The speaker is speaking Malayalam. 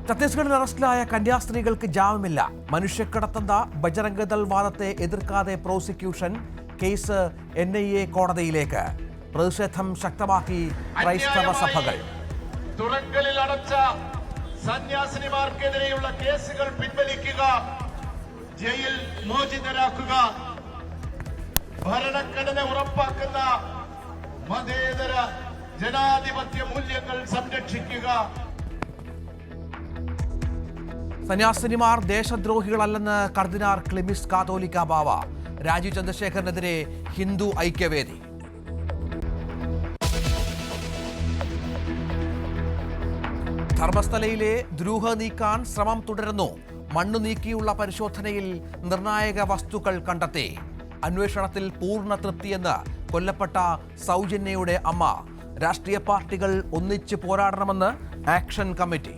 ഛത്തീസ്ഗഡിൽ അറസ്റ്റിലായ കന്യാസ്ത്രീകൾക്ക് ജാമ്യമില്ല. മനുഷ്യക്കടത്തെന്ന ബജറംഗദൾ വാദത്തെ എതിർക്കാതെ പ്രോസിക്യൂഷൻ. കേസ് NIA കോടതിയിലേക്ക്. പ്രതിഷേധം ശക്തമാക്കി ക്രൈസ്തവ സഭകൾ. തുറങ്കലിൽ അടച്ച സന്യാസിനിമാർക്കെതിരെയുള്ള കേസുകൾ പിൻവലിക്കുക, ജയിൽ മോചിതരാക്കുക, ഭരണഘടന ഉറപ്പാക്കുന്ന മതേതര ജനാധിപത്യ മൂല്യങ്ങൾ സംരക്ഷിക്കുക. സന്യാസിനിമാർ ദേശദ്രോഹികളല്ലെന്ന് കർദിനാൾ ക്ലിമിസ് കാതോലിക്ക ബാവ. രാജീവ് ചന്ദ്രശേഖറിനെതിരെ ഹിന്ദു ഐക്യവേദി. ധർമ്മസ്ഥലയിലെ ദ്രൂഹ നീക്കാൻ ശ്രമം തുടരുന്നു. മണ്ണു നീക്കിയുള്ള പരിശോധനയിൽ നിർണായക വസ്തുക്കൾ കണ്ടെത്തി. അന്വേഷണത്തിൽ പൂർണ്ണ തൃപ്തിയെന്ന് കൊല്ലപ്പെട്ട സൗജന്യയുടെ അമ്മ. രാഷ്ട്രീയ പാർട്ടികൾ ഒന്നിച്ച് പോരാടണമെന്ന് ആക്ഷൻ കമ്മിറ്റി.